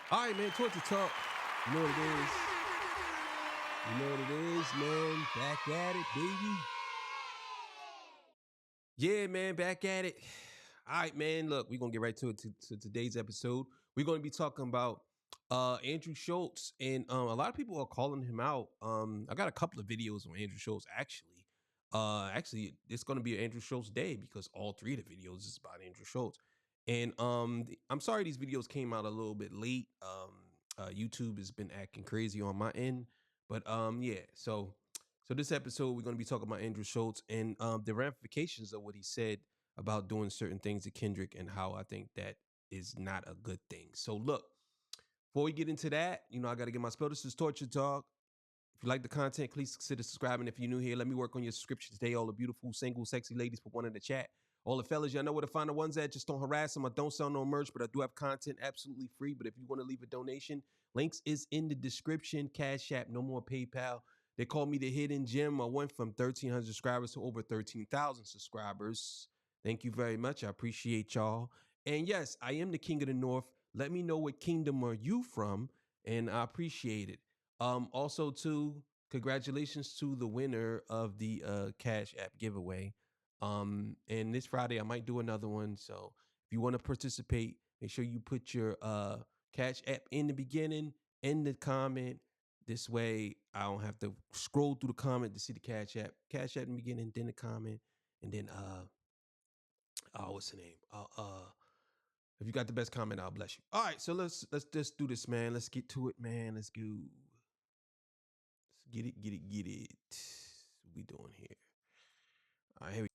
All right, man, Torture Talk. You know what it is. You know what it is, man. Back at it, baby. Yeah, man, back at it. All right, man, look, we're going to get right to it, to today's episode. We're going to be talking about Andrew Schulz, and a lot of people are calling him out. I got a couple of videos on Andrew Schulz, actually. Actually, it's going to be an Andrew Schulz day because all three of the videos is about Andrew Schulz. And I'm sorry these videos came out a little bit late. YouTube has been acting crazy on my end, but yeah. So this episode we're going to be talking about Andrew Schulz and the ramifications of what he said about doing certain things to Kendrick and how I think that is not a good thing. So look, before we get into that, you know, I got to get my spell. This is Torture Talk. If you like the content, please consider subscribing. If you're new here, let me work on your subscription today. All the beautiful, single, sexy ladies put one in the chat. All the fellas, y'all know where to find the ones at. Just don't harass them. I don't sell no merch, but I do have content absolutely free. But if you want to leave a donation, links is in the description. Cash App, no more PayPal. They call me the hidden gem. I went from 1,300 subscribers to over 13,000 subscribers. Thank you very much. I appreciate y'all. And yes, I am the king of the north. Let me know what kingdom are you from, and I appreciate it. Also, too, congratulations to the winner of the Cash App giveaway. And this Friday I might do another one. So if you want to participate, make sure you put your Cash App in the beginning, in the comment. This way I don't have to scroll through the comment to see the Cash App. Cash App in the beginning, then the comment, and then what's the name? If you got the best comment, I'll bless you. All right, so let's just do this, man. Let's get to it, man. Let's go. Let's get it. What we doing here? All right, here we go.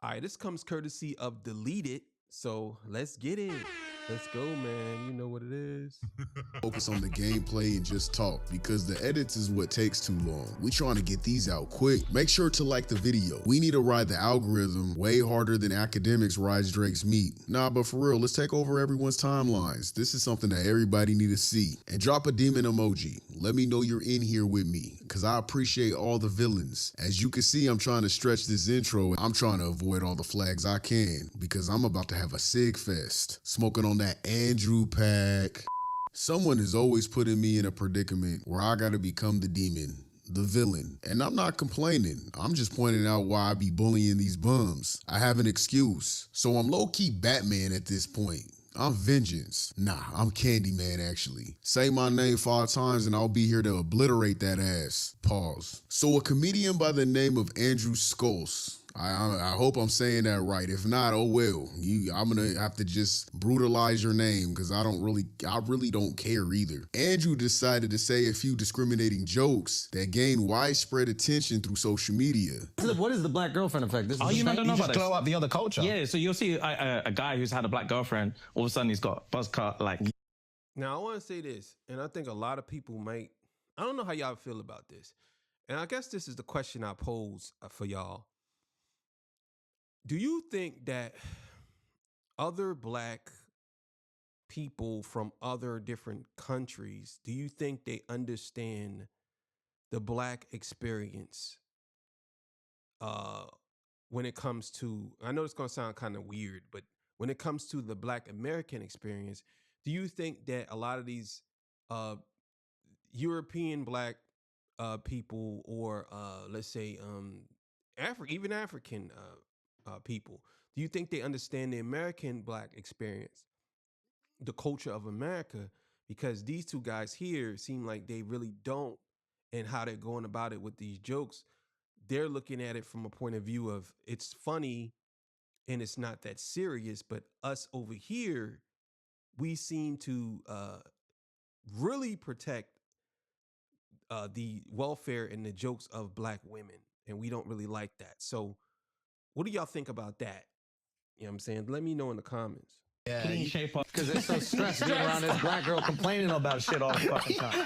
All right, this comes courtesy of Deleted. So let's get it. Let's go, man. You know what it is. Focus on the gameplay and just talk, because the edits is what takes too long. We trying to get these out quick. Make sure to like the video. We need to ride the algorithm way harder than academics rides Drake's meat. Nah, but for real, let's take over everyone's timelines. This is something that everybody need to see. And drop a demon emoji. Let me know you're in here with me, because I appreciate all the villains. As you can see, I'm trying to stretch this intro. I'm trying to avoid all the flags I can, because I'm about to have a sig fest. Smoking on that Andrew pack. Someone is always putting me in a predicament where I gotta become the demon, the villain. And I'm not complaining. I'm just pointing out why I be bullying these bums. I have an excuse. So I'm low-key Batman at this point. I'm Vengeance. Nah, I'm Candyman, actually. Say my name 5 times and I'll be here to obliterate that ass. Pause. So a comedian by the name of Andrew Schulz. I hope I'm saying that right. If not, oh well. I'm gonna have to just brutalize your name, because I really don't care either. Andrew decided to say a few discriminating jokes that gained widespread attention through social media. What is the black girlfriend effect? This You don't know about this? Glow up the other culture. Yeah, so you'll see a guy who's had a black girlfriend, all of a sudden he's got buzz cut, like... Now, I want to say this, and I think a lot of people might, I don't know how y'all feel about this. And I guess this is the question I pose for y'all. Do you think that other black people from other different countries, do you think they understand the black experience when it comes to, I know it's going to sound kind of weird, but when it comes to the black American experience, do you think that a lot of these European black people, or let's say even African people, do you think they understand the American black experience, the culture of America? Because these two guys here seem like they really don't, and how they're going about it with these jokes, they're looking at it from a point of view of it's funny and it's not that serious. But us over here, we seem to really protect the welfare and the jokes of black women, and we don't really like that. So what do y'all think about that? You know what I'm saying? Let me know in the comments. Yeah, Clean shape up. Because they're so stressed being around this black girl complaining about shit all the fucking time.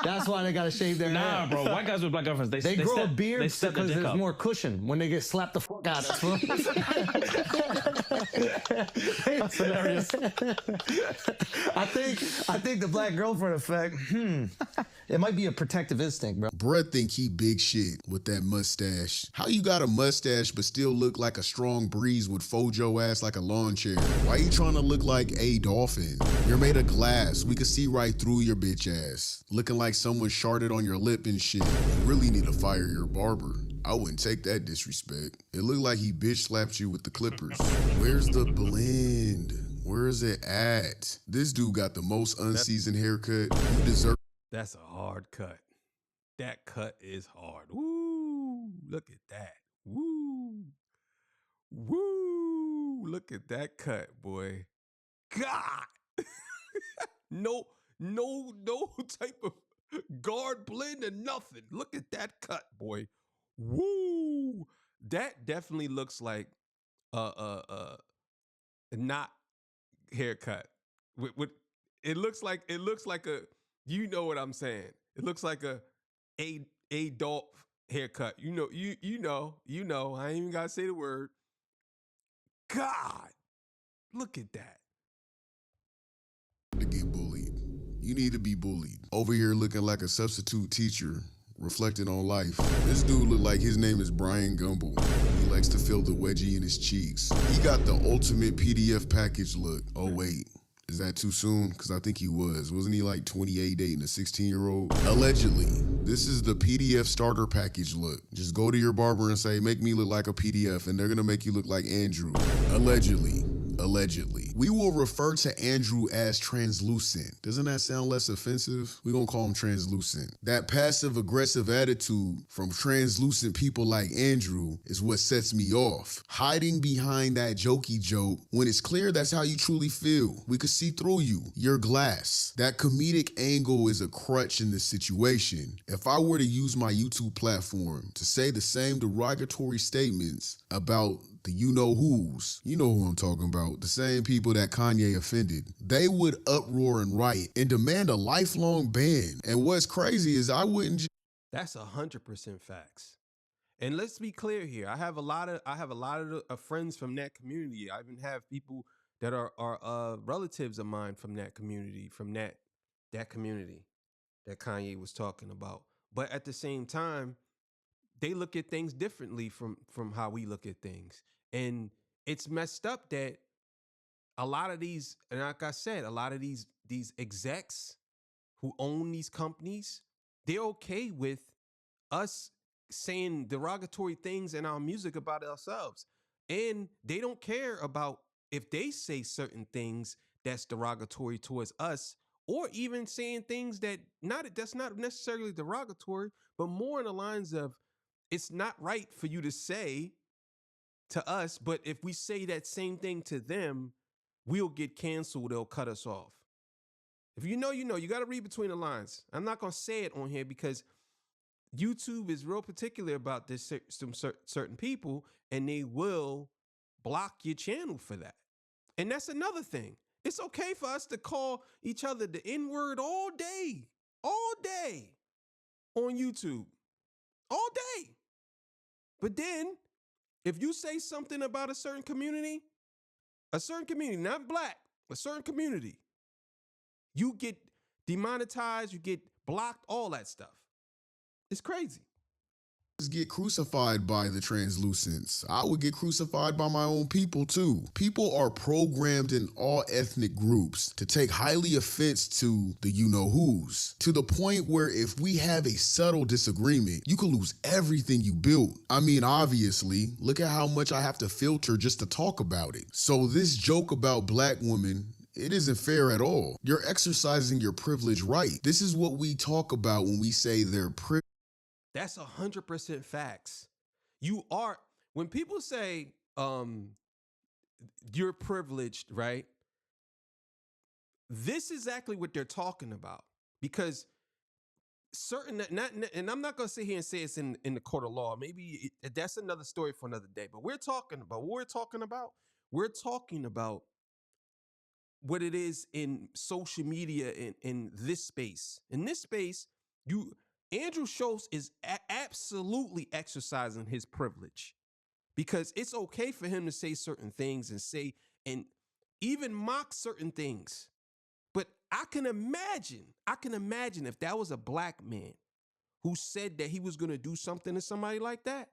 That's why they gotta shave their Nah, hair. bro, white guys with black girlfriends, They grow a step, beard they step their because dick there's up. more cushion when they get slapped the fuck out of. That's hilarious. I think the black girlfriend effect. It might be a protective instinct, bro. Bruh think he big shit with that mustache. How you got a mustache but still look like a strong breeze would fold your ass like a lawn chair? Why you trying to look like a dolphin? You're made of glass. We can see right through your bitch ass. Looking like someone sharted on your lip and shit. You really need to fire your barber. I wouldn't take that disrespect. It looked like he bitch slapped you with the clippers. Where's the blend? Where is it at? This dude got the most unseasoned haircut. You deserve. That's a hard cut. That cut is hard. Woo! Look at that. Woo! Woo! Look at that cut, boy. God! no type of guard blend or nothing. Look at that cut, boy. Woo! That definitely looks like not haircut. With it looks like a, you know what I'm saying. It looks like a Dolph haircut. You know. I ain't even gotta say the word. God, look at that. To get bullied. You need to be bullied. Over here looking like a substitute teacher, reflecting on life. This dude look like his name is Brian Gumble. He likes to feel the wedgie in his cheeks. He got the ultimate PDF package look. Oh wait, is that too soon? Because I think he was. Wasn't he like 28 dating a 16-year-old? Allegedly, this is the PDF starter package look. Just go to your barber and say, make me look like a PDF, and they're gonna make you look like Andrew. Allegedly. We will refer to Andrew as translucent. Doesn't that sound less offensive? We're gonna call him translucent. That passive aggressive attitude from translucent people like Andrew is what sets me off. Hiding behind that jokey joke when it's clear that's how you truly feel. We could see through you. You're glass. That comedic angle is a crutch in this situation. If I were to use my YouTube platform to say the same derogatory statements about the you-know-whos, you know who I'm talking about, the same people that Kanye offended, they would uproar and riot and demand a lifelong ban. And what's crazy is I wouldn't. That's 100% facts. And let's be clear here. I have a lot of friends from that community. I even have people that are relatives of mine from that community, that community that Kanye was talking about. But at the same time, they look at things differently from how we look at things. And it's messed up that a lot of these, and like I said, a lot of these execs who own these companies, they're okay with us saying derogatory things in our music about ourselves. And they don't care about if they say certain things that's derogatory towards us, or even saying things that's not necessarily derogatory, but more in the lines of, it's not right for you to say to us, but if we say that same thing to them, we'll get canceled. They'll cut us off. If you know, you know. You got to read between the lines. I'm not going to say it on here because YouTube is real particular about this, some certain people, and they will block your channel for that. And that's another thing. It's okay for us to call each other the N-word all day on YouTube, all day. But then, if you say something about a certain community, not black, a certain community, you get demonetized, you get blocked, all that stuff. It's crazy. Get crucified by the translucents. I would get crucified by my own people too. People are programmed in all ethnic groups to take highly offense to the you-know-whos, to the point where if we have a subtle disagreement, you could lose everything you built. I mean, obviously, look at how much I have to filter just to talk about it. So this joke about black women, it isn't fair at all. You're exercising your privilege right. This is what we talk about when we say they're privileged. That's 100% facts. You are, when people say you're privileged, right? This is exactly what they're talking about, because and I'm not going to sit here and say it's in the court of law. Maybe that's another story for another day. But we're talking about what it is in social media, in this space. In this space, Andrew Schulz is absolutely exercising his privilege, because it's okay for him to say certain things and even mock certain things. But I can imagine if that was a black man who said that he was going to do something to somebody like that.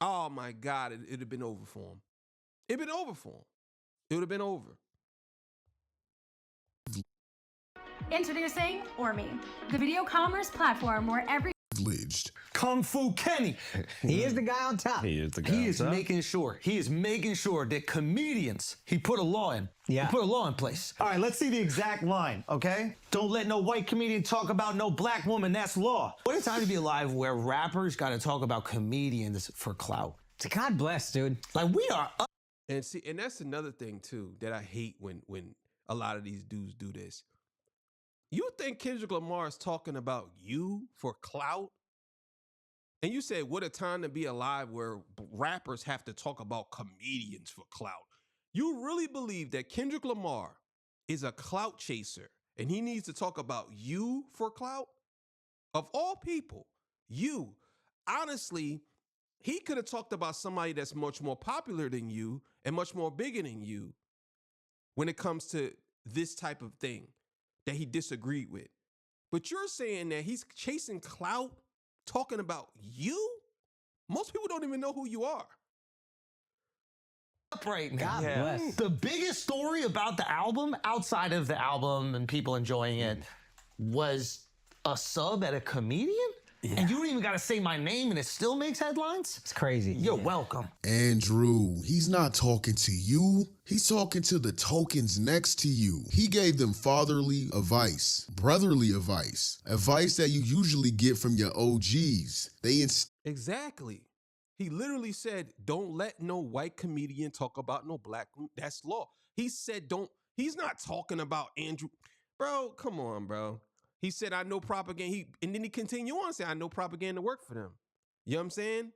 Oh my God, it'd have been over for him. It'd been over for him. It would have been over. Introducing Orme, the video commerce platform where every Privileged. Kung Fu Kenny. He is the guy on top. He is the guy He on is top. making sure. He is making sure that comedians, he put a law in. Yeah. He put a law in place. All right, let's see the exact line, okay? Don't let no white comedian talk about no black woman. That's law. What a time to be alive where rappers got to talk about comedians for clout. God bless, dude. Like, we are up. And see, and that's another thing too that I hate when a lot of these dudes do this. You think Kendrick Lamar is talking about you for clout? And you said, what a time to be alive where rappers have to talk about comedians for clout. You really believe that Kendrick Lamar is a clout chaser and he needs to talk about you for clout? Of all people, you. Honestly, he could have talked about somebody that's much more popular than you and much more bigger than you when it comes to this type of thing that he disagreed with. But you're saying that he's chasing clout, talking about you? Most people don't even know who you are. Up right now. God bless. The biggest story about the album, outside of the album and people enjoying it, was a sub at a comedian? Yeah. And you don't even got to say my name and it still makes headlines? It's crazy. You're welcome. Andrew, he's not talking to you. He's talking to the tokens next to you. He gave them fatherly advice, brotherly advice that you usually get from your OGs. Exactly. He literally said, don't let no white comedian talk about no black. That's law. He said, he's not talking about Andrew. Bro, come on, bro. He said, I know propaganda. And then he continued on saying, I know propaganda work for them. You know what I'm saying?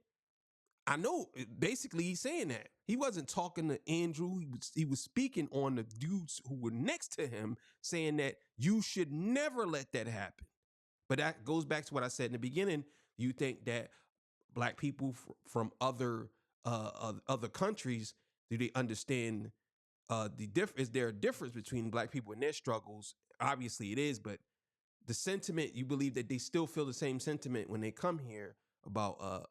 I know. Basically, he's saying that. He wasn't talking to Andrew. He was speaking on the dudes who were next to him, saying that you should never let that happen. But that goes back to what I said in the beginning. You think that black people from other countries, do they understand is there a difference between black people and their struggles? Obviously it is, but the sentiment, you believe that they still feel the same sentiment when they come here about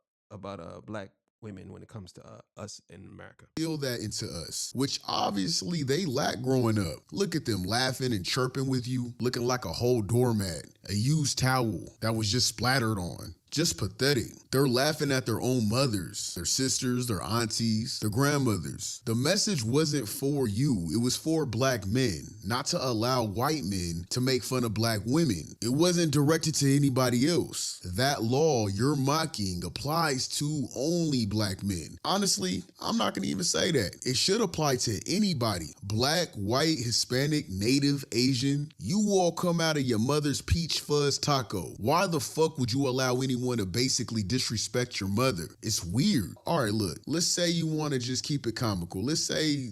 black women when it comes to us in America. Feel that into us, which obviously they lack growing up. Look at them laughing and chirping with you, looking like a whole doormat, a used towel that was just splattered on. Just pathetic. They're laughing at their own mothers, their sisters, their aunties, their grandmothers. The message wasn't for you. It was for black men, not to allow white men to make fun of black women. It wasn't directed to anybody else. That law you're mocking applies to only black men. Honestly, I'm not gonna even say that. It should apply to anybody. Black, white, Hispanic, Native, Asian. You all come out of your mother's peach fuzz taco. Why the fuck would you allow anyone to basically disrespect your mother? It's weird. All right, look, let's say you want to just keep it comical. Let's say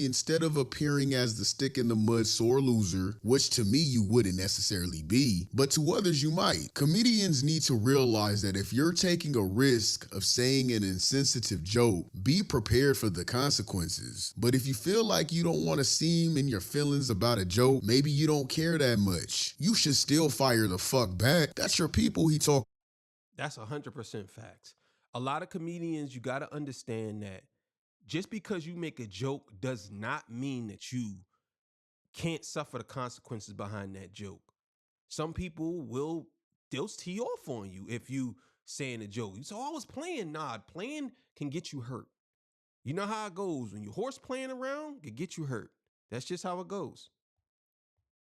instead of appearing as the stick in the mud sore loser, which to me you wouldn't necessarily be, but to others you might. Comedians need to realize that if you're taking a risk of saying an insensitive joke, be prepared for the consequences. But if you feel like you don't want to seem in your feelings about a joke, maybe you don't care that much, you should still fire the fuck back. That's your people he talk. That's 100% facts. A lot of comedians, you got to understand that just because you make a joke does not mean that you can't suffer the consequences behind that joke. Some people they'll tee off on you if you saying a joke. So I was playing. Nah, playing can get you hurt. You know how it goes. When you horse playing around, it can get you hurt. That's just how it goes.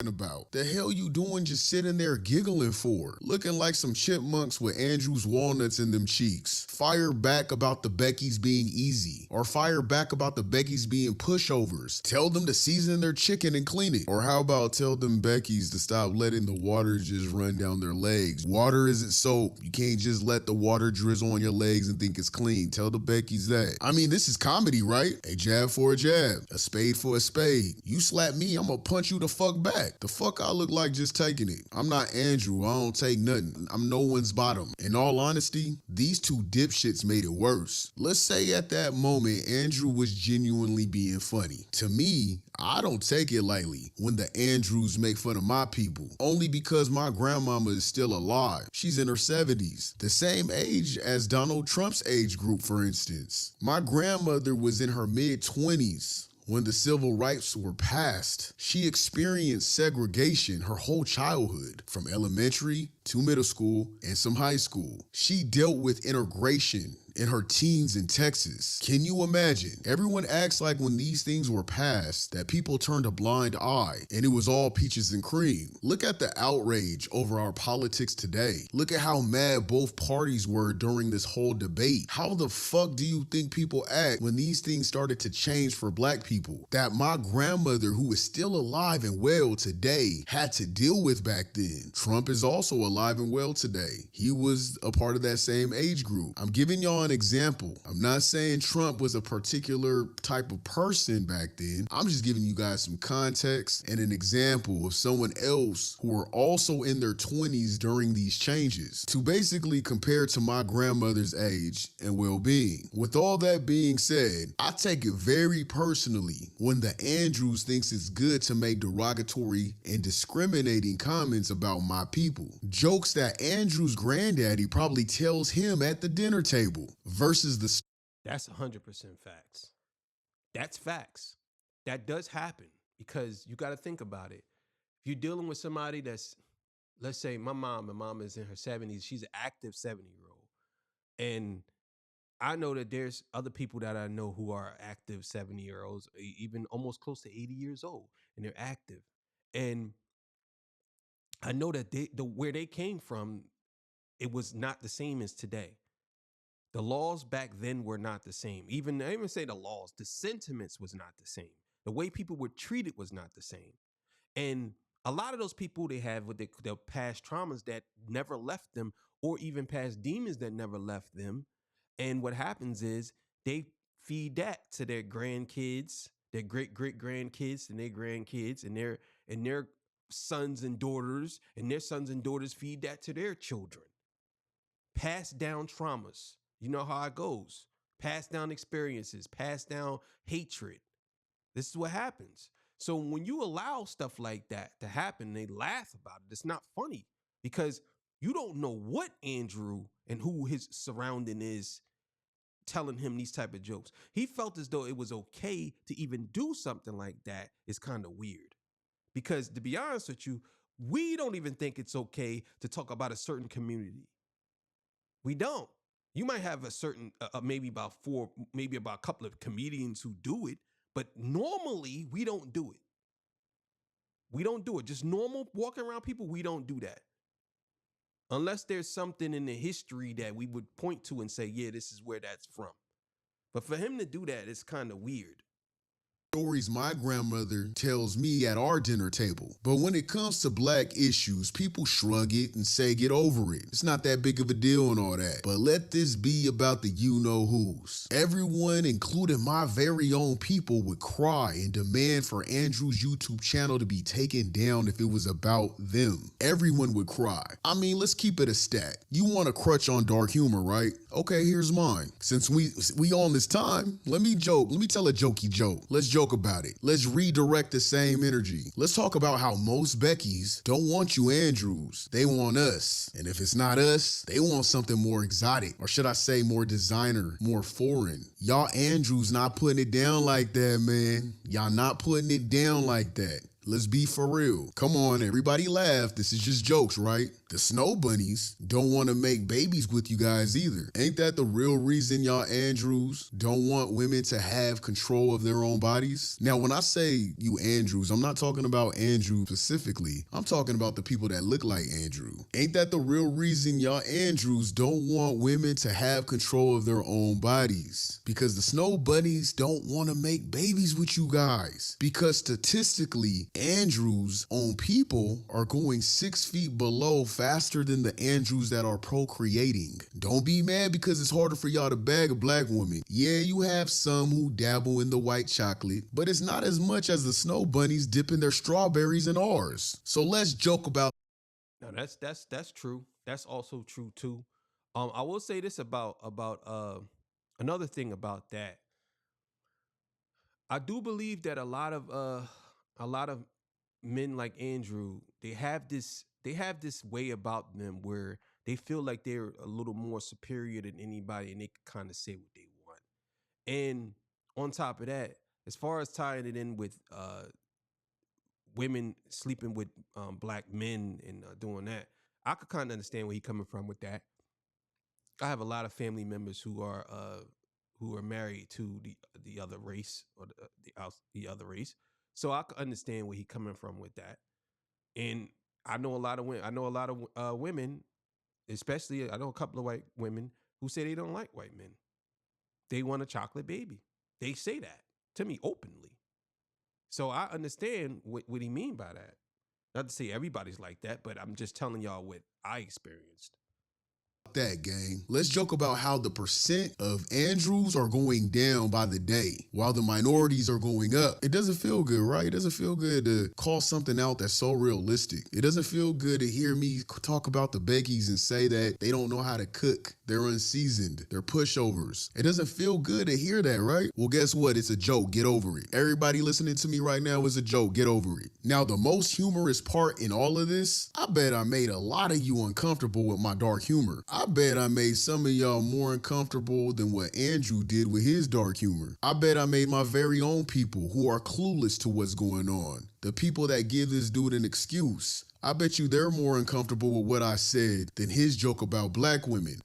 About the hell you doing just sitting there giggling for, looking like some chipmunks with Andrew's walnuts in them cheeks? Fire back about the Beckys being easy, or fire back about the Beckys being pushovers. Tell them to season their chicken and clean it. Or how about tell them Beckys to stop letting the water just run down their legs? Water isn't soap. You can't just let the water drizzle on your legs and think it's clean. Tell the Beckys that. I mean, this is comedy, right? A jab for a jab, a spade for a spade. You slap me, I'm gonna punch you the fuck back. back. The fuck I look like just taking it? I'm not Andrew. I don't take nothing. I'm no one's bottom. In all honesty, these two dipshits made it worse. Let's say at that moment, Andrew was genuinely being funny. To me, I don't take it lightly when the Andrews make fun of my people, only because my grandmama is still alive. She's in her 70s, the same age as Donald Trump's age group, for instance. My grandmother was in her mid-20s when the civil rights were passed. She experienced segregation her whole childhood, from elementary to middle school and some high school. She dealt with integration in her teens in Texas. Can you imagine? Everyone acts like when these things were passed that people turned a blind eye and it was all peaches and cream. Look at the outrage over our politics today. Look at how mad both parties were during this whole debate. How the fuck do you think people act when these things started to change for black people that my grandmother, who is still alive and well today, had to deal with back then? Trump is also alive and well today. He was a part of that same age group. I'm giving y'all an example. I'm not saying Trump was a particular type of person back then. I'm just giving you guys some context and an example of someone else who were also in their 20s during these changes to basically compare to my grandmother's age and well-being. With all that being said, I take it very personally when the Andrews thinks it's good to make derogatory and discriminating comments about my people. Jokes that Andrew's granddaddy probably tells him at the dinner table. Versus the... That's 100% facts. That's facts. That does happen because you got to think about it. If you're dealing with somebody that's, let's say my mom is in her 70s. She's an active 70-year-old. And I know that there's other people that I know who are active 70-year-olds, even almost close to 80 years old, and they're active. And I know that where they came from, it was not the same as today. The laws back then were not the same. I even say the laws, the sentiments was not the same. The way people were treated was not the same. And a lot of those people, they have with their past traumas that never left them, or even past demons that never left them. And what happens is they feed that to their grandkids, their great-great-grandkids, and their grandkids, and their sons and daughters, and their sons and daughters feed that to their children. Passed down traumas. You know how it goes. Passed down experiences, passed down hatred. This is what happens. So when you allow stuff like that to happen, they laugh about it. It's not funny because you don't know what Andrew and who his surrounding is telling him these type of jokes. He felt as though it was okay to even do something like that. Is kind of weird because, to be honest with you, we don't even think it's okay to talk about a certain community. We don't. You might have a certain, maybe about a couple of comedians who do it, but normally we don't do it. We don't do it. Just normal walking around people, we don't do that. Unless there's something in the history that we would point to and say, yeah, this is where that's from. But for him to do that, it's kind of weird. Stories my grandmother tells me at our dinner table. But when it comes to black issues, people shrug it and say get over it. It's not that big of a deal and all that. But let this be about the you-know-whos. Everyone, including my very own people, would cry and demand for Andrew's YouTube channel to be taken down if it was about them. Everyone would cry. I mean, let's keep it a stat. You want a crutch on dark humor, right? Okay, here's mine. Since we on this time, let me joke. Let me tell a jokey joke. Let's joke about it. Let's redirect the same energy. Let's talk about how most Beckys don't want you Andrews. They want us. And if it's not us, they want something more exotic. Or should I say more designer, more foreign. Y'all Andrews not putting it down like that, man. Y'all not putting it down like that. Let's be for real. Come on, everybody laugh. This is just jokes, right? The snow bunnies don't want to make babies with you guys either. Ain't that the real reason y'all Andrews don't want women to have control of their own bodies? Now, when I say you Andrews, I'm not talking about Andrew specifically. I'm talking about the people that look like Andrew. Ain't that the real reason y'all Andrews don't want women to have control of their own bodies? Because the snow bunnies don't want to make babies with you guys. Because statistically, Andrew's own people are going 6 feet below faster than the Andrews that are procreating. Don't be mad because it's harder for y'all to bag a black woman. Yeah, you have some who dabble in the white chocolate, but it's not as much as the snow bunnies dipping their strawberries in ours. So let's joke about. No, that's true. That's also true too. I will say this about another thing about that. I do believe that a lot of men like Andrew, they have this way about them where they feel like they're a little more superior than anybody and they can kind of say what they want. And on top of that, as far as tying it in with women sleeping with black men and doing that, I could kind of understand where he's coming from with that. I have a lot of family members who are married to the other race or the other race, so I could understand where he's coming from with that. And I know a lot of women. I know a lot of women, especially I know a couple of white women who say they don't like white men. They want a chocolate baby. They say that to me openly. So I understand what he mean by that. Not to say everybody's like that, but I'm just telling y'all what I experienced. That, gang. Let's joke about how the percent of Andrews are going down by the day while the minorities are going up. It doesn't feel good, right? It doesn't feel good to call something out that's so realistic. It doesn't feel good to hear me talk about the Beckies and say that they don't know how to cook. They're unseasoned. They're pushovers. It doesn't feel good to hear that, right? Well, guess what? It's a joke. Get over it. Everybody listening to me right now is a joke. Get over it. Now, the most humorous part in all of this, I bet I made a lot of you uncomfortable with my dark humor. I bet I made some of y'all more uncomfortable than what Andrew did with his dark humor. I bet I made my very own people who are clueless to what's going on, the people that give this dude an excuse, I bet you they're more uncomfortable with what I said than his joke about black women.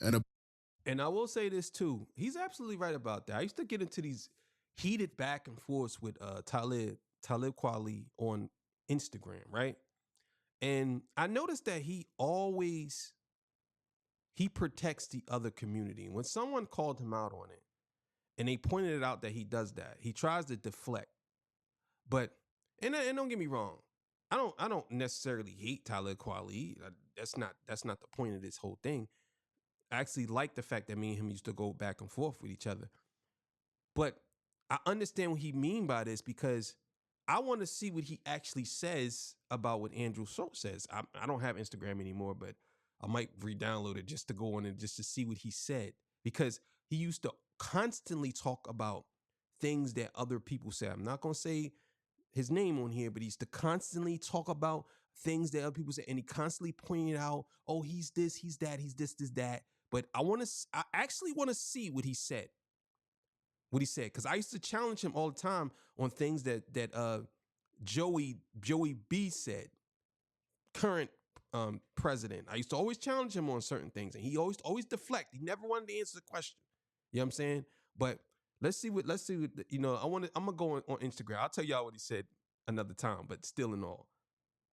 And I will say this too. He's absolutely right about that. I used to get into these heated back and forths with Talib Kweli on Instagram, right? And I noticed that he protects the other community. When someone called him out on it and they pointed it out that he does that, he tries to deflect. But and don't get me wrong, I don't necessarily hate Talib Kweli. That's not the point of this whole thing. I actually like the fact that me and him used to go back and forth with each other. But I understand what he mean by this because I want to see what he actually says about what Andrew Schulz says. I don't have Instagram anymore, but I might re-download it just to go on and just to see what he said, because he used to constantly talk about things that other people say. I'm not going to say his name on here, but he used to constantly talk about things that other people say, and he constantly pointed out, oh, he's this, he's that, he's this, that. But I actually want to see what he said. Because I used to challenge him all the time on things that Joey B said, current president. I used to always challenge him on certain things, and he always deflect. He never wanted to answer the question. You know what I'm saying? But let's see what I'm gonna go on Instagram. I'll tell y'all what he said another time, but still in all.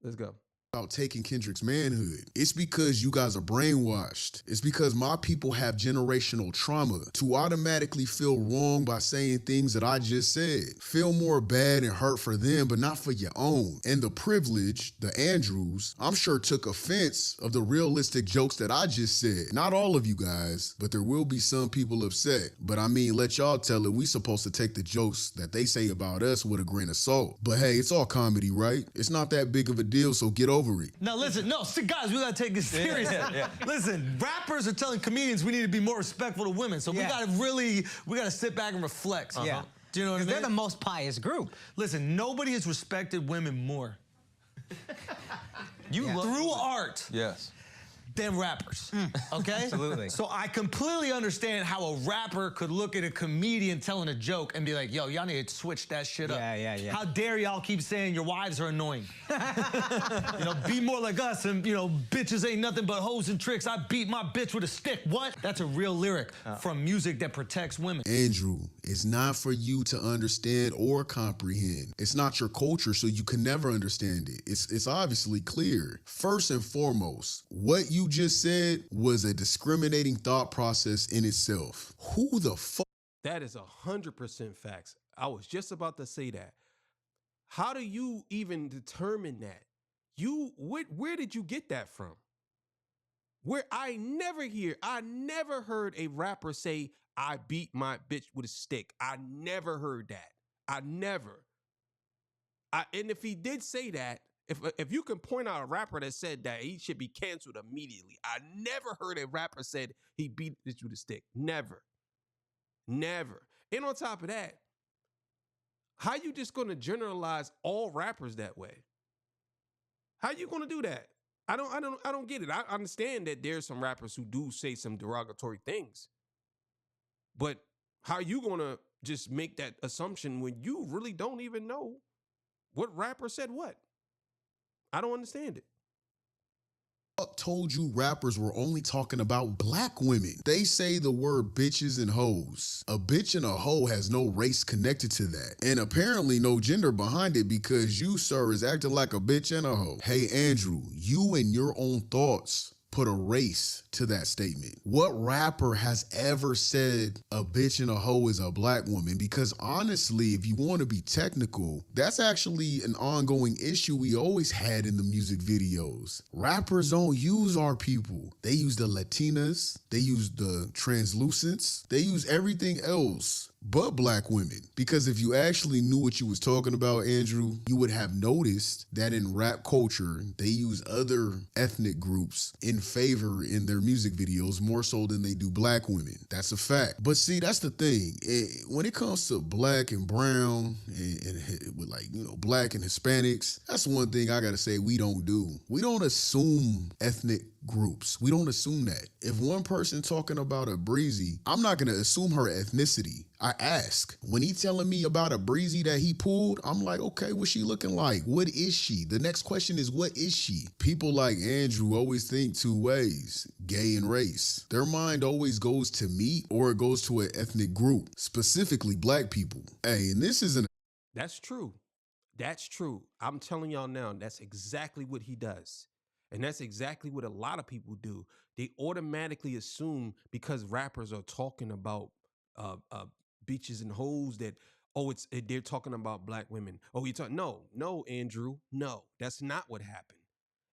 Let's go. About taking Kendrick's manhood. It's because you guys are brainwashed. It's because my people have generational trauma to automatically feel wrong by saying things that I just said. Feel more bad and hurt for them, but not for your own. And the privilege, the Andrews, I'm sure took offense of the realistic jokes that I just said. Not all of you guys, but there will be some people upset. But I mean, let y'all tell it, we supposed to take the jokes that they say about us with a grain of salt. But hey, it's all comedy, right? It's not that big of a deal, so get over it. Now listen, guys, we gotta take this serious. Listen, rappers are telling comedians we need to be more respectful to women, so we gotta sit back and reflect. Yeah. Do you know what I mean? They're the most pious group. Listen, nobody has respected women more. Through art. Yes. Than rappers, okay? Absolutely. So I completely understand how a rapper could look at a comedian telling a joke and be like, yo, y'all need to switch that shit up. Yeah. How dare y'all keep saying your wives are annoying? Be more like us and, bitches ain't nothing but hoes and tricks. I beat my bitch with a stick. What? That's a real lyric from music that protects women. Andrew, it's not for you to understand or comprehend. It's not your culture, so you can never understand it. It's obviously clear. First and foremost, what you just said was a discriminating thought process in itself. Who the fuck? That is 100% facts. I was just about to say that. How do you even determine that? Where did you get that from? Where I never heard a rapper say, I beat my bitch with a stick. I never heard that. I never. And if he did say that, if you can point out a rapper that said that, he should be canceled immediately. I never heard a rapper said he beat a bitch with a stick. Never. Never. And on top of that, how you just gonna generalize all rappers that way? How you gonna do that? I don't get it. I understand that there's some rappers who do say some derogatory things, but how you gonna just make that assumption when you really don't even know what rapper said what? I don't understand it. Told you rappers were only talking about black women. They say the word bitches and hoes. A bitch and a hoe has no race connected to that. And apparently no gender behind it because you, sir, is acting like a bitch and a hoe. Hey, Andrew, you and your own thoughts put a race to that statement. What rapper has ever said a bitch and a hoe is a black woman? Because honestly, if you want to be technical, that's actually an ongoing issue we always had in the music videos. Rappers don't use our people. They use the Latinas, they use the translucents, they use everything else but black women. Because if you actually knew what you was talking about, Andrew, you would have noticed that in rap culture, they use other ethnic groups in favor in their music videos more so than they do black women. That's a fact. But see, that's the thing. When it comes to black and brown and with like, you know, black and Hispanics, that's one thing I gotta say we don't do. We don't assume ethnic groups. We don't assume that. If one person talking about a Breezy, I'm not gonna assume her ethnicity. I ask. When he telling me about a Breezy that he pulled, I'm like, okay, what's she looking like? What is she? The next question is, what is she? People like Andrew always think two ways, gay and race. Their mind always goes to meat or it goes to an ethnic group, specifically black people. Hey, and this isn't. That's true. That's true. I'm telling y'all now, that's exactly what he does. And that's exactly what a lot of people do. They automatically assume because rappers are talking about bitches and hoes that, they're talking about black women. Oh, you talk? No, Andrew, no, that's not what happened.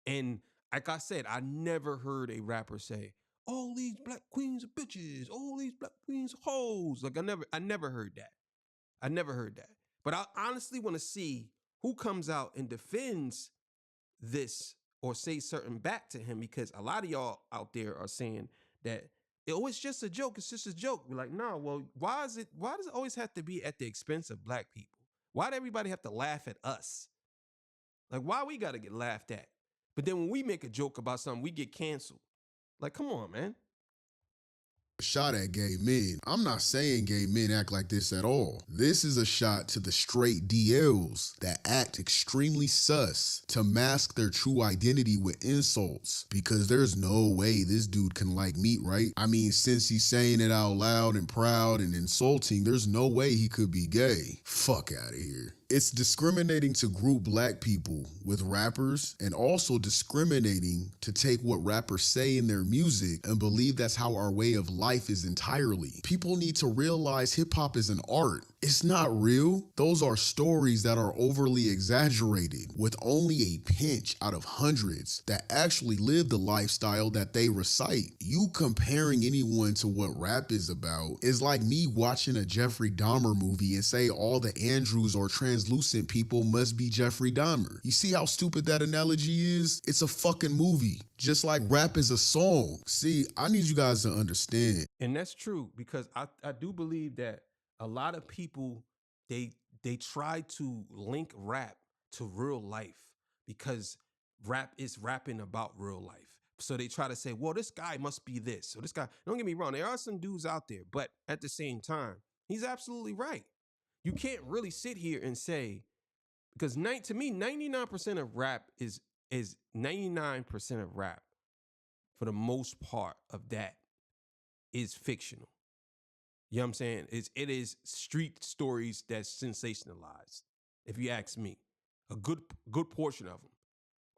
And like I said, I never heard a rapper say, all these black queens are bitches, all these black queens are hoes. Like I never heard that. I never heard that. But I honestly want to see who comes out and defends this or say certain back to him, because a lot of y'all out there are saying that it's just a joke. It's just a joke. We're like, no, well, why does it always have to be at the expense of black people? Why do everybody have to laugh at us? Like, why we got to get laughed at? But then when we make a joke about something, we get canceled. Like, come on, man. Shot at gay men. I'm not saying gay men act like this at all. This is a shot to the straight DLs that act extremely sus to mask their true identity with insults, because there's no way this dude can like meat, right? I mean, since he's saying it out loud and proud and insulting, there's no way he could be gay. Fuck out of here. It's discriminating to group black people with rappers, and also discriminating to take what rappers say in their music and believe that's how our way of life is entirely. People need to realize hip hop is an art. It's not real. Those are stories that are overly exaggerated with only a pinch out of hundreds that actually live the lifestyle that they recite. You comparing anyone to what rap is about is like me watching a Jeffrey Dahmer movie and say all the Andrews or translucent people must be Jeffrey Dahmer. You see how stupid that analogy is? It's a fucking movie. Just like rap is a song. See, I need you guys to understand. And that's true, because I do believe that a lot of people, they try to link rap to real life because rap is rapping about real life. So they try to say, well, this guy must be this. So this guy, don't get me wrong, there are some dudes out there, but at the same time, he's absolutely right. You can't really sit here and say, because to me, 99% of rap is 99% of rap, for the most part of that, is fictional. You know what I'm saying? It is street stories that's sensationalized, if you ask me. A good portion of them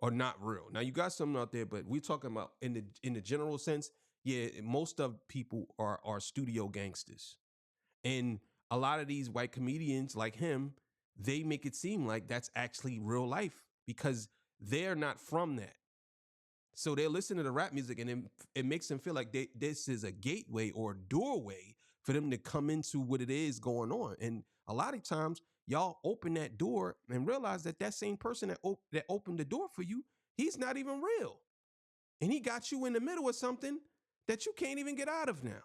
are not real. Now, you got something out there, but we're talking about in the general sense, yeah, most of people are studio gangsters. And a lot of these white comedians like him, they make it seem like that's actually real life because they're not from that. So they listen to the rap music, and it makes them feel like this is a gateway or a doorway for them to come into what it is going on. And a lot of times, y'all open that door and realize that same person that opened the door for you, he's not even real. And he got you in the middle of something that you can't even get out of now.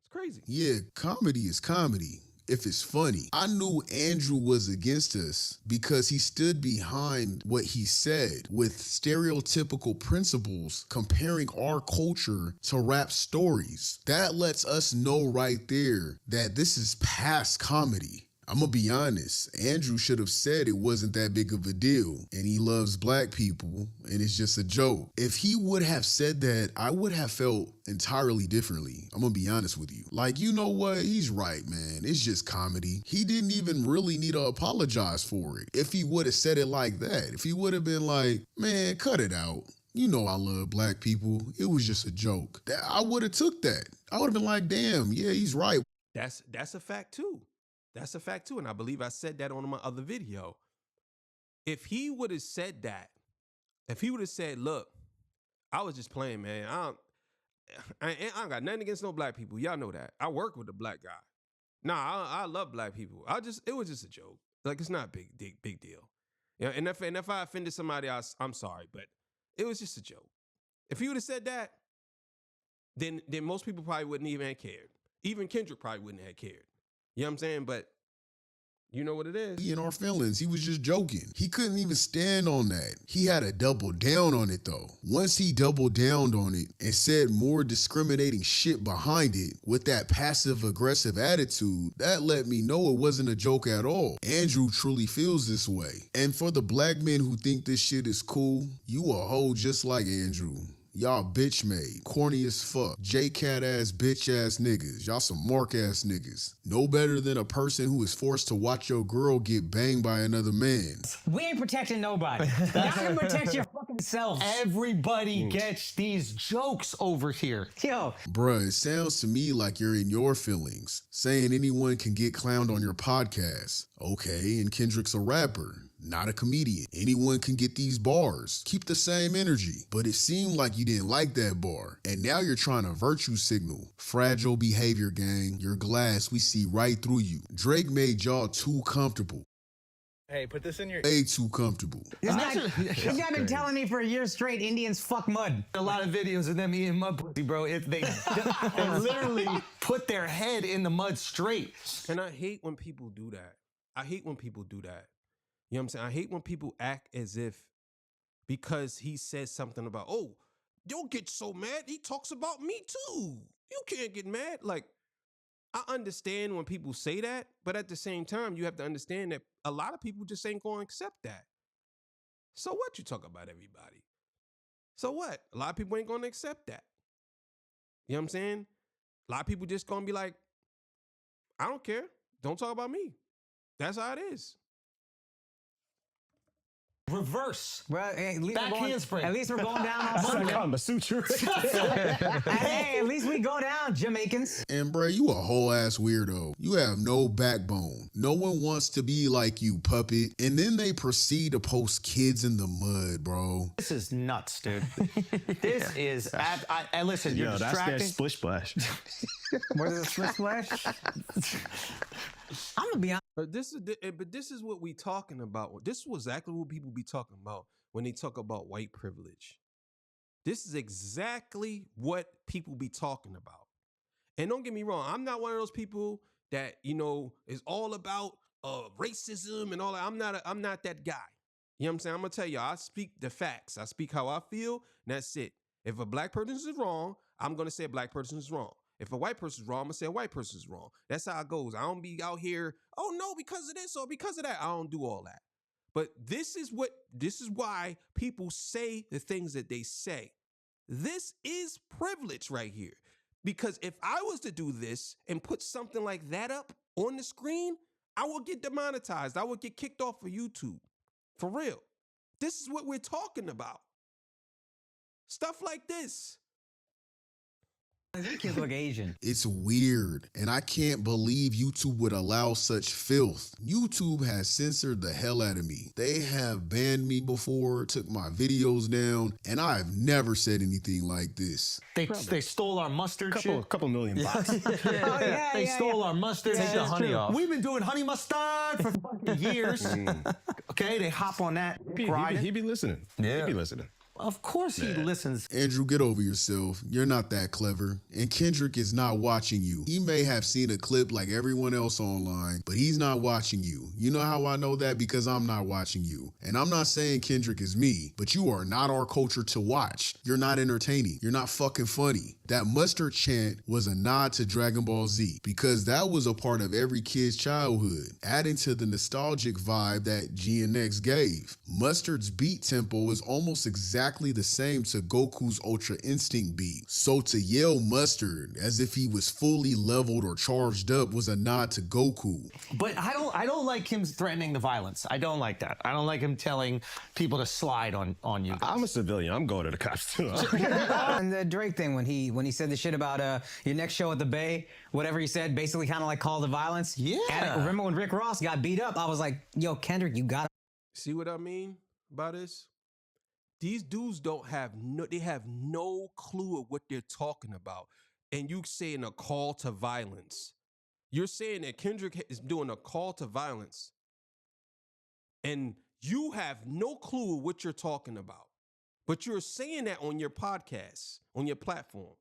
It's crazy. Yeah, comedy is comedy if it's funny. I knew Andrew was against us because he stood behind what he said with stereotypical principles, comparing our culture to rap stories. That lets us know right there that this is past comedy. I'm gonna be honest, Andrew should have said it wasn't that big of a deal and he loves black people and it's just a joke. If he would have said that, I would have felt entirely differently. I'm gonna be honest with you. Like, you know what? He's right, man. It's just comedy. He didn't even really need to apologize for it. If he would have said it like that, if he would have been like, man, cut it out. You know I love black people. It was just a joke. I would have took that. I would have been like, damn, yeah, he's right. That's a fact too. That's a fact too. And I believe I said that on my other video. If he would have said that, if he would have said, look, I was just playing, man. I ain't got nothing against no black people. Y'all know that. I work with a black guy. Nah, I love black people. It was just a joke. Like, it's not a big deal. You know, and if I offended somebody, I'm sorry, but it was just a joke. If he would have said that, then most people probably wouldn't even have cared. Even Kendrick probably wouldn't have cared. You know what I'm saying? But you know what it is. In our feelings, he was just joking. He couldn't even stand on that. He had to double down on it though. Once he doubled down on it and said more discriminating shit behind it with that passive aggressive attitude, that let me know it wasn't a joke at all. Andrew truly feels this way. And for the black men who think this shit is cool, you a hoe just like Andrew. Y'all bitch made, corny as fuck, J-cat ass bitch ass niggas. Y'all some mark ass niggas. No better than a person who is forced to watch your girl get banged by another man. We ain't protecting nobody. Y'all can protect your fucking selves. Everybody gets these jokes over here. Yo. Bruh, it sounds to me like you're in your feelings, saying anyone can get clowned on your podcast. Okay, and Kendrick's a rapper, not a comedian. Anyone can get these bars. Keep the same energy. But it seemed like you didn't like that bar. And now you're trying to virtue signal. Fragile behavior, gang. You're glass. We see right through you. Drake made y'all too comfortable. Hey, put this in your... Way too comfortable. This guy been telling me for a year straight Indians fuck mud. A lot of videos of them eating mud pussy, bro. They literally put their head in the mud straight. And I hate when people do that. I hate when people do that. You know what I'm saying? I hate when people act as if because he says something about, oh, don't get so mad. He talks about me too. You can't get mad. Like, I understand when people say that, but at the same time, you have to understand that a lot of people just ain't going to accept that. So what? You talk about everybody. So what? A lot of people ain't going to accept that. You know what I'm saying? A lot of people just going to be like, I don't care. Don't talk about me. That's how it is. Reverse. Well, hey, at least Back handspring. At least we're going down on Sunday. Kama Sutra. Hey, at least we go down, Jamaicans. And bruh, you a whole ass weirdo. You have no backbone. No one wants to be like you, puppet. And then they proceed to post kids in the mud, bro. This is nuts, dude. This is... And listen, you're distracting. That's that splish splash. Where's the splish splash? I'm gonna be honest. But this is what we talking about. This is exactly what people be talking about when they talk about white privilege. This is exactly what people be talking about. And don't get me wrong, I'm not one of those people that, you know, is all about racism and all that. I'm not that guy. You know what I'm saying? I'm gonna tell you, I speak the facts. I speak how I feel, and that's it. If a black person is wrong, I'm gonna say a black person is wrong. If a white person's wrong, I'm gonna say a white person's wrong. That's how it goes. I don't be out here, oh no, because of this or because of that. I don't do all that. But this is why people say the things that they say. This is privilege right here. Because if I was to do this and put something like that up on the screen, I would get demonetized. I would get kicked off of YouTube. For real. This is what we're talking about. Stuff like this. These kids look Asian. It's weird, and I can't believe YouTube would allow such filth. YouTube has censored the hell out of me. They have banned me before, took my videos down, and I have never said anything like this. They stole our mustard Couple million bucks. They stole our mustard. Take the honey off. We've been doing honey mustard for fucking years. Okay, they hop on that. He be listening. Yeah. He be listening. Of course he listens. Andrew, get over yourself. You're not that clever. And Kendrick is not watching you. He may have seen a clip like everyone else online, but he's not watching you. You know how I know that? Because I'm not watching you. And I'm not saying Kendrick is me, but you are not our culture to watch. You're not entertaining. You're not fucking funny. That mustard chant was a nod to Dragon Ball Z because that was a part of every kid's childhood, adding to the nostalgic vibe that GNX gave. Mustard's beat tempo is almost exactly the same to Goku's Ultra Instinct beat. So to yell mustard as if he was fully leveled or charged up was a nod to Goku. But I don't like him threatening the violence. I don't like that. I don't like him telling people to slide on you guys. I'm a civilian. I'm going to the cops too. And the Drake thing when he said the shit about your next show at the Bay, whatever he said, basically kind of like call the violence. Yeah. And remember when Rick Ross got beat up? I was like, yo, Kendrick, you got. See what I mean about this? These dudes they have no clue of what they're talking about. And you saying a call to violence. You're saying that Kendrick is doing a call to violence. And you have no clue what you're talking about. But you're saying that on your podcast, on your platform.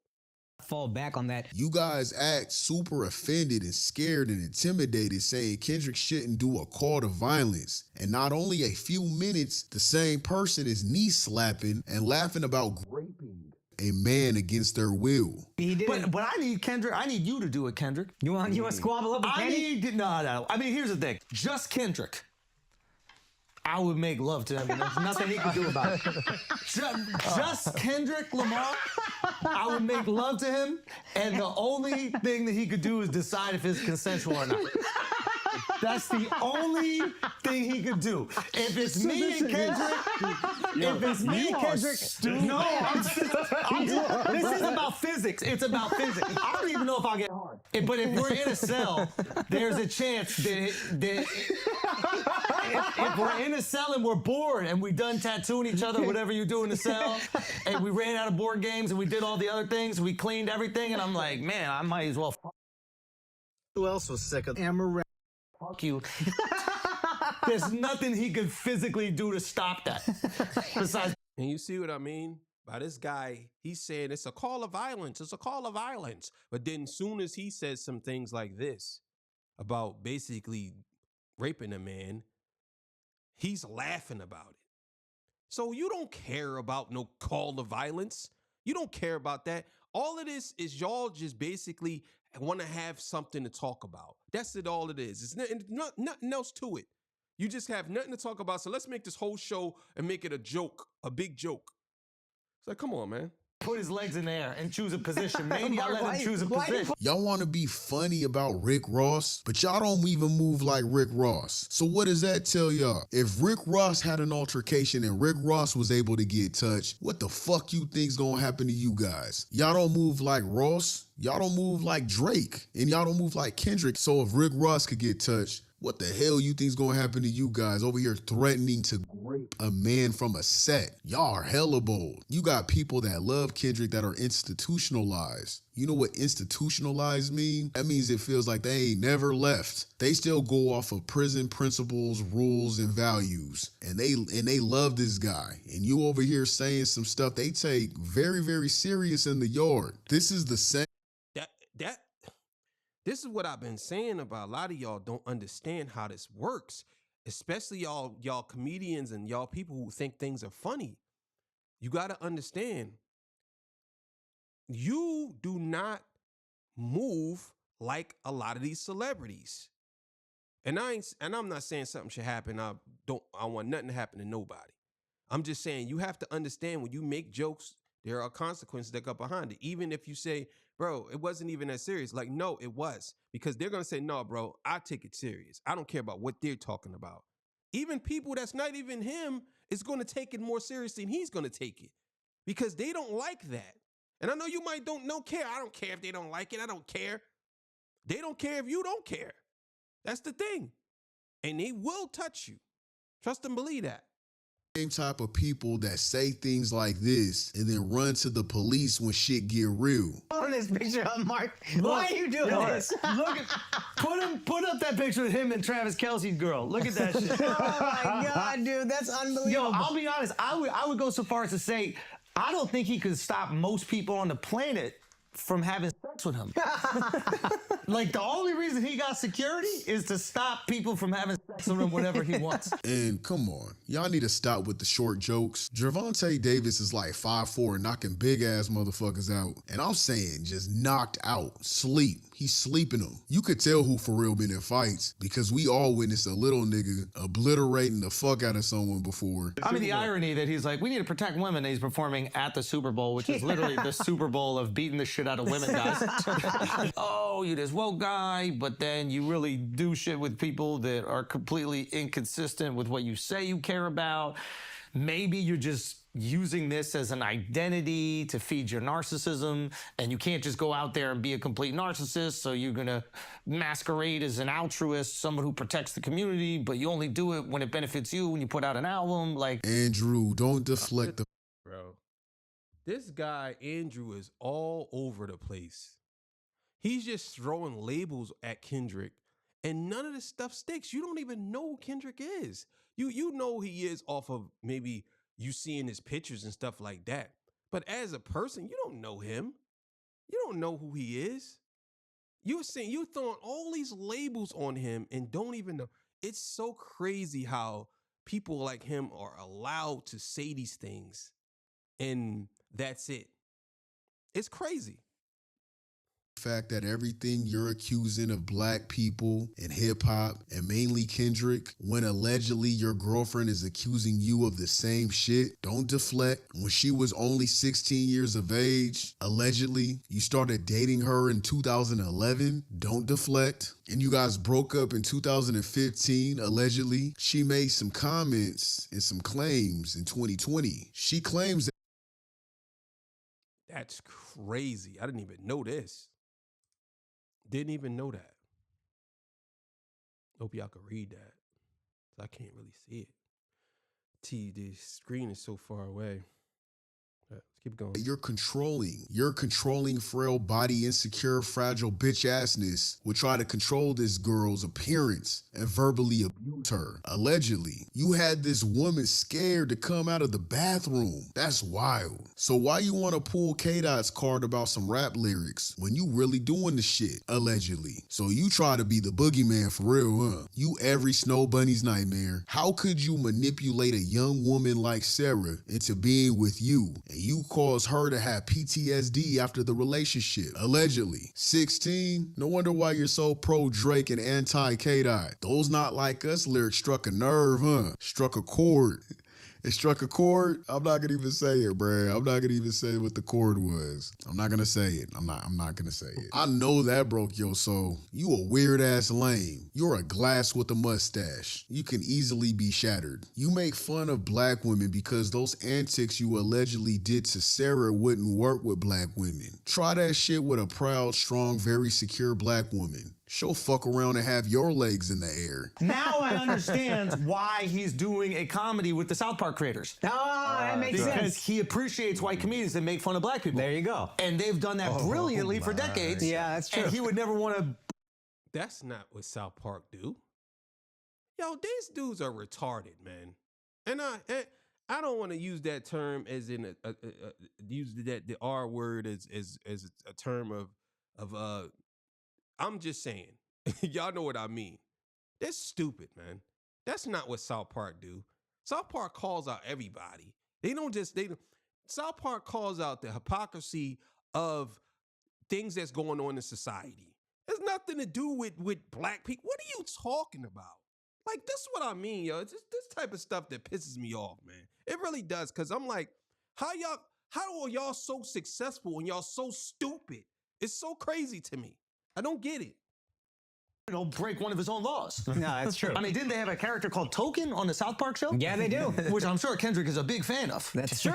Fall back on that. You guys act super offended and scared and intimidated saying Kendrick shouldn't do a call to violence. And not only a few minutes, the same person is knee slapping and laughing about raping a man against their will. He did. But I need Kendrick. I need you to do it, Kendrick. You want to squabble up with Kenny? No. I mean, here's the thing. Just Kendrick. I would make love to him. There's nothing he could do about it. Just Kendrick Lamar, I would make love to him, and the only thing that he could do is decide if it's consensual or not. That's the only thing he could do. If it's me and Kendrick, no, this is about physics. It's about physics. I don't even know if I'll get hard. But if we're in a cell, there's a chance that if we're in a cell and we're bored and we done tattooing each other, whatever you do in the cell, and we ran out of board games and we did all the other things, we cleaned everything, and I'm like, man, I might as well Who else was sick of Amaranth? fuck you. There's nothing he could physically do to stop that. Besides, And you see what I mean? By this guy, he's saying it's a call of violence. It's a call of violence. But then soon as he says some things like this about basically raping a man, he's laughing about it. So you don't care about no call to violence. You don't care about that. All of this is y'all just basically want to have something to talk about. That's it. All it is. It's nothing else to it. You just have nothing to talk about. So let's make this whole show and make it a joke, a big joke. It's like, come on, man. put his legs in the air and choose a position. Maybe I let him choose a position. Y'all want to be funny about Rick Ross, but y'all don't even move like Rick Ross. So what does that tell y'all? If Rick Ross had an altercation and Rick Ross was able to get touched, what the fuck you think's gonna happen to you guys? Y'all don't move like Ross. Y'all don't move like Drake. And y'all don't move like Kendrick. So if Rick Ross could get touched, what the hell you think's gonna happen to you guys over here threatening to rape a man from a set? Y'all are hella bold. You got people that love Kendrick that are institutionalized. You know what institutionalized mean? That means it feels like they ain't never left. They still go off of prison principles, rules, and values. And they love this guy. And you over here saying some stuff they take very, very serious in the yard. This is the same. This is what I've been saying about a lot of y'all don't understand how this works, especially y'all comedians and y'all people who think things are funny. You got to understand, you do not move like a lot of these celebrities. And I'm not saying something should happen. I want nothing to happen to nobody. I'm just saying you have to understand when you make jokes, there are consequences that go behind it. Even if you say, bro, it wasn't even that serious. Like, no, it was. Because they're going to say, no, bro, I take it serious. I don't care about what they're talking about. Even people that's not even him is going to take it more seriously than he's going to take it. Because they don't like that. And I know you might don't care. I don't care if they don't like it. I don't care. They don't care if you don't care. That's the thing. And they will touch you. Trust and believe that. Same type of people that say things like this and then run to the police when shit get real. On this picture of Mark, why are you doing this? Look at, put up that picture of him and Travis Kelce's girl. Look at that shit. Oh my God, dude, that's unbelievable. Yo, I'll be honest. I would go so far as to say, I don't think he could stop most people on the planet from having sex with him. Like, the only reason he got security is to stop people from having sex with him whenever he wants. And come on, y'all need to stop with the short jokes. Gervonta Davis is like 5'4", knocking big ass motherfuckers out. And I'm saying just knocked out, sleep. He's sleeping them. You could tell who for real been in fights because we all witnessed a little nigga obliterating the fuck out of someone before. I mean, the irony that he's like, we need to protect women, and he's performing at the Super Bowl, which is literally the Super Bowl of beating the shit out of women, guys. Oh, you this woke guy, but then you really do shit with people that are completely inconsistent with what you say you care about. Maybe you're just using this as an identity to feed your narcissism, and you can't just go out there and be a complete narcissist, so you're gonna masquerade as an altruist, someone who protects the community, but you only do it when it benefits you, when you put out an album. Like, Andrew, don't deflect the... Bro, this guy, Andrew, is all over the place. He's just throwing labels at Kendrick, and none of this stuff sticks. You don't even know who Kendrick is. You know who he is off of maybe you seeing his pictures and stuff like that. But as a person, you don't know him. You don't know who he is. You're throwing all these labels on him and don't even know. It's so crazy how people like him are allowed to say these things and that's it. It's crazy. Fact that everything you're accusing of black people in hip hop and mainly Kendrick, when allegedly your girlfriend is accusing you of the same shit, don't deflect. When she was only 16 years of age, allegedly, you started dating her in 2011, don't deflect. And you guys broke up in 2015, allegedly. She made some comments and some claims in 2020. She claims that... That's crazy. I didn't even know this. Didn't even know that. Hope y'all can read that. I can't really see it. The screen is so far away. Let's keep going. You're controlling frail, body insecure, fragile bitch assness would try to control this girl's appearance and verbally abuse her. Allegedly, you had this woman scared to come out of the bathroom. That's wild. So why you want to pull K-Dot's card about some rap lyrics when you really doing the shit? Allegedly. So you try to be the boogeyman for real, huh? You every snow bunny's nightmare. How could you manipulate a young woman like Sarah into being with you? You caused her to have PTSD after the relationship, allegedly. 16? No wonder why you're so pro Drake and anti K-Dot. Those Not Like Us lyrics struck a nerve, huh? Struck a chord. It struck a chord. I'm not gonna even say it, bruh. I'm not gonna even say what the chord was. I'm not gonna say it. I'm not gonna say it. I know that broke your soul. You a weird ass lame. You're a glass with a mustache. You can easily be shattered. You make fun of black women because those antics you allegedly did to Sarah wouldn't work with black women. Try that shit with a proud, strong, very secure black woman. She'll fuck around and have your legs in the air. now I understand why he's doing a comedy with the South Park creators. Oh, that makes Because sense. he appreciates white comedians that make fun of black people. There you go. And they've done that brilliantly for decades. Yeah, that's true. And he would never want to... That's not what South Park do. Yo, these dudes are retarded, man. And I don't want to use that term as in use the R word as a term of I'm just saying, y'all know what I mean. That's stupid, man. That's not what South Park do. South Park calls out everybody. South Park calls out the hypocrisy of things that's going on in society. It's nothing to do with black people. What are you talking about? Like, this is what I mean, yo. It's just this type of stuff that pisses me off, man. It really does, because I'm like, how are y'all so successful and y'all so stupid? It's so crazy to me. I don't get it. break one of his own laws. No, that's true. I mean, didn't they have a character called Token on the South Park show? Yeah, they do. Which I'm sure Kendrick is a big fan of. That's true.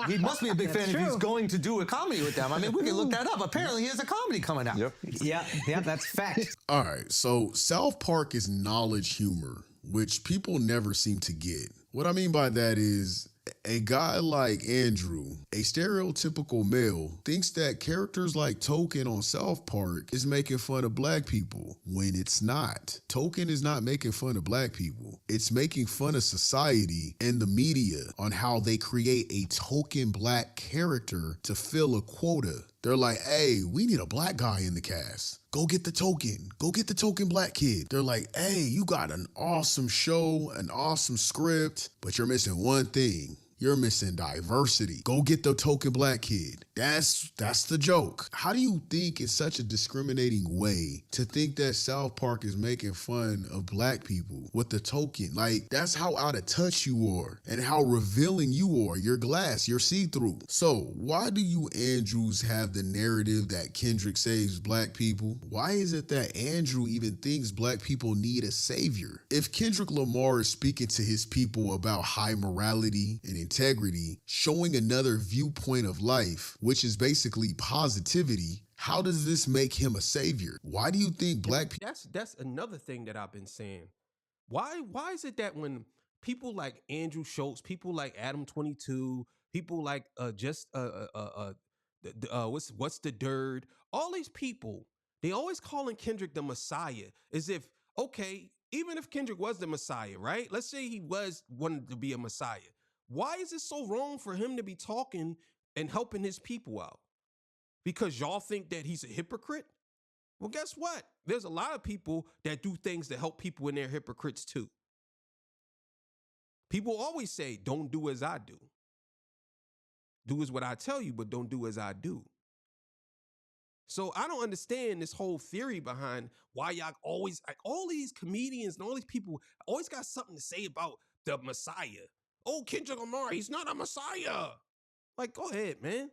He must be a big fan if he's true. going to do a comedy with them. I mean, we can look that up. Apparently, he has a comedy coming out. Yeah, that's fact. All right, so South Park is knowledge humor, which people never seem to get. What I mean by that is a guy like Andrew, a stereotypical male, thinks that characters like Token on South Park is making fun of black people when it's not. Token is not making fun of black people. It's making fun of society and the media on how they create a token black character to fill a quota. They're like, hey, we need a black guy in the cast. Go get the token. Go get the token black kid. They're like, hey, you got an awesome show, an awesome script, but you're missing one thing. You're missing diversity. Go get the token black kid. That's the joke. How do you think it's such a discriminating way to think that South Park is making fun of black people with the token? Like, that's how out of touch you are and how revealing you are. You're glass, you're see-through. So why do you Andrews have the narrative that Kendrick saves black people? Why is it that Andrew even thinks black people need a savior? If Kendrick Lamar is speaking to his people about high morality and integrity, showing another viewpoint of life, which is basically positivity, how does this make him a savior? Why do you think black people... That's another thing that I've been saying. Why is it that when people like Andrew Schulz, people like Adam 22, people like what's the Dirt, all these people, they always calling Kendrick the Messiah, as if, okay, even if Kendrick was the Messiah, right? Let's say he wanted to be a Messiah. Why is it so wrong for him to be talking and helping his people out? Because y'all think that he's a hypocrite? Well, guess what? There's a lot of people that do things to help people and they're hypocrites too. People always say, don't do as I do. Do as what I tell you, but don't do as I do. So I don't understand this whole theory behind why y'all always, like all these comedians and all these people always got something to say about the Messiah. Oh, Kendrick Lamar, he's not a Messiah. Like, go ahead, man.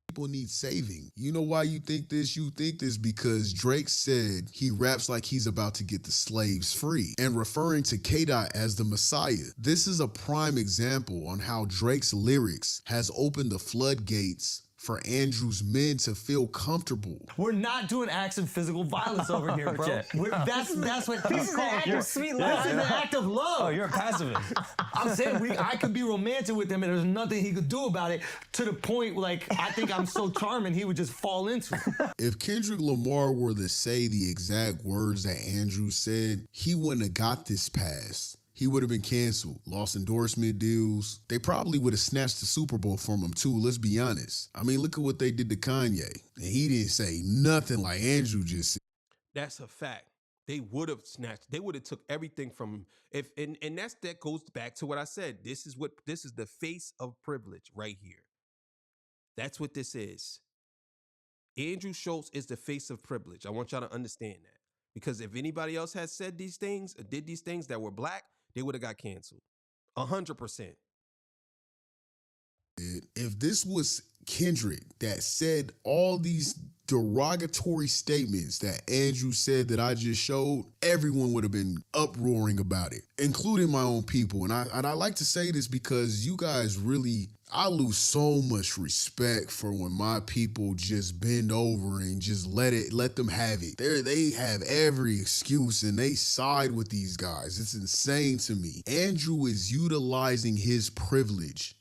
People need saving. You know why you think this? You think this because Drake said he raps like he's about to get the slaves free and referring to K-Dot as the Messiah. This is a prime example on how Drake's lyrics has opened the floodgates for Andrew's men to feel comfortable. We're not doing acts of physical violence over here, bro. Okay. That's what This is an act of sweet love. This is an act of love. Oh, you're a pacifist. I'm saying I could be romantic with him and there's nothing he could do about it, to the point, like, I think I'm so charming he would just fall into it. If Kendrick Lamar were to say the exact words that Andrew said, he wouldn't have got this pass. He would have been canceled, lost endorsement deals. They probably would have snatched the Super Bowl from him too, let's be honest. I mean, look at what they did to Kanye. And he didn't say nothing like Andrew just said. That's a fact. They would have snatched, they would have took everything from him. That goes back to what I said. This is the face of privilege right here. That's what this is. Andrew Schulz is the face of privilege. I want y'all to understand that. Because if anybody else had said these things, or did these things that were black, they would have got canceled. 100%. If this was Kendrick that said all these derogatory statements that Andrew said that I just showed, everyone would have been uproaring about it, including my own people. And I like to say this because you guys really, I lose so much respect for when my people just bend over and just let them have it. They have every excuse and they side with these guys. It's insane to me. Andrew is utilizing his privilege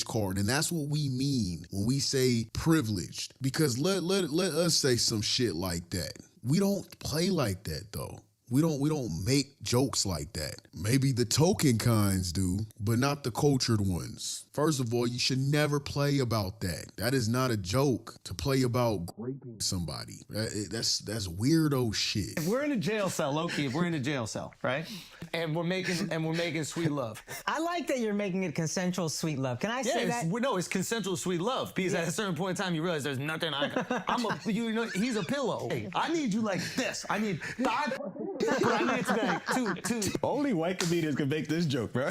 card, and that's what we mean when we say privileged. Because let us say some shit like that. We don't play like that though. We don't make jokes like that. Maybe the token kinds do, but not the cultured ones. First of all, you should never play about that. That is not a joke to play about raping somebody. That's weirdo shit. If we're in a jail cell, low-key, if we're in a jail cell, right? And we're making sweet love. I like that you're making it consensual sweet love. Can I say that? No, it's consensual sweet love. Because at a certain point in time, you realize there's nothing he's a pillow. Hey, I need you like this. I need but I need it to be like two. Only white comedians can make this joke, bro.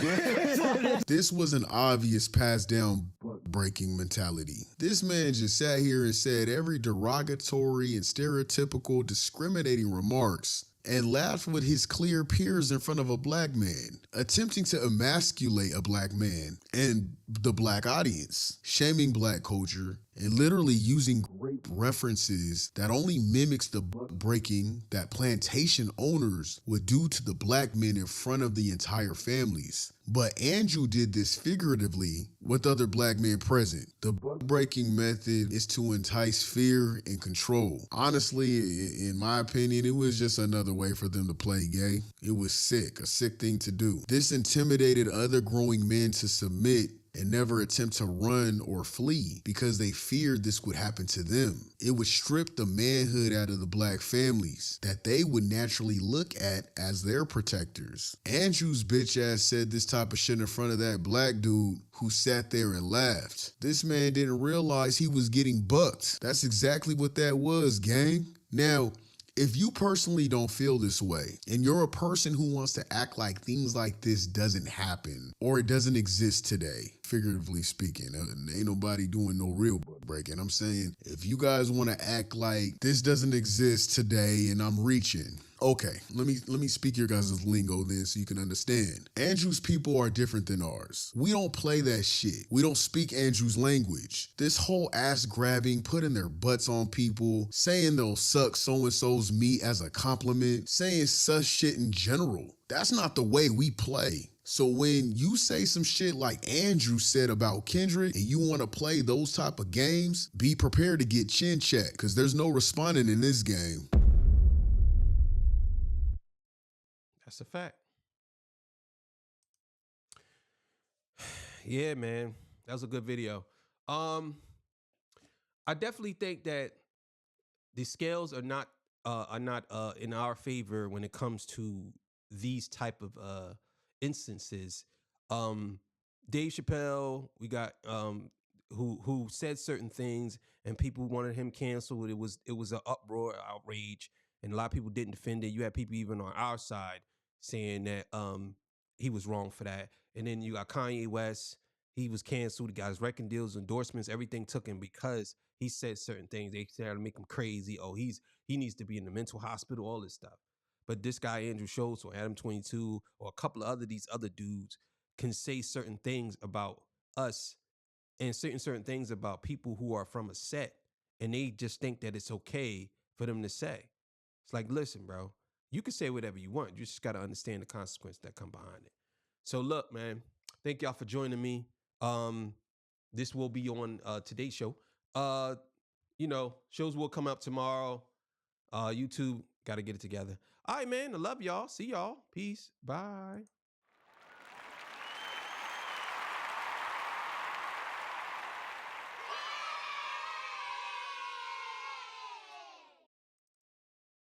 This was an obvious pass down breaking mentality. This man just sat here and said every derogatory and stereotypical discriminating remarks and laughed with his clear peers in front of a black man, attempting to emasculate a black man and the black audience, shaming black culture, and literally using great references that only mimics the buck breaking that plantation owners would do to the black men in front of the entire families. But Andrew did this figuratively with other black men present. The buck breaking method is to entice fear and control. Honestly, in my opinion, it was just another way for them to play gay. It was sick, a sick thing to do. This intimidated other growing men to submit and never attempt to run or flee because they feared this would happen to them. It would strip the manhood out of the black families that they would naturally look at as their protectors. Andrew's bitch ass said this type of shit in front of that black dude who sat there and laughed. This man didn't realize he was getting bucked. That's exactly what that was, gang. Now, if you personally don't feel this way, and you're a person who wants to act like things like this doesn't happen, or it doesn't exist today, figuratively speaking, ain't nobody doing no real butt breaking. I'm saying, if you guys want to act like this doesn't exist today and I'm reaching, okay, let me speak your guys' lingo then so you can understand. Andrew's people are different than ours. We don't play that shit. We don't speak Andrew's language. This whole ass grabbing, putting their butts on people, saying they'll suck so-and-so's meat as a compliment, saying such shit in general. That's not the way we play. So when you say some shit like Andrew said about Kendrick and you want to play those type of games, be prepared to get chin checked because there's no responding in this game. That's a fact. Yeah, man. That was a good video. I definitely think that the scales are not in our favor when it comes to these type of instances. Dave Chappelle, we got who said certain things and people wanted him canceled. It was an uproar, outrage, and a lot of people didn't defend it. You had people even on our side saying that he was wrong for that. And then you got Kanye West. He was canceled. He got his record deals, endorsements, everything took him because he said certain things. They tried to make him crazy. Oh, he needs to be in the mental hospital, all this stuff. But this guy, Andrew Schulz or Adam 22 or a couple of these other dudes can say certain things about us and certain things about people who are from a set, and they just think that it's okay for them to say. It's like, listen, bro, you can say whatever you want. You just got to understand the consequences that come behind it. So look, man, thank y'all for joining me. This will be on today's show. Shows will come up tomorrow. YouTube, got to get it together. All right, man, I love y'all. See y'all. Peace. Bye.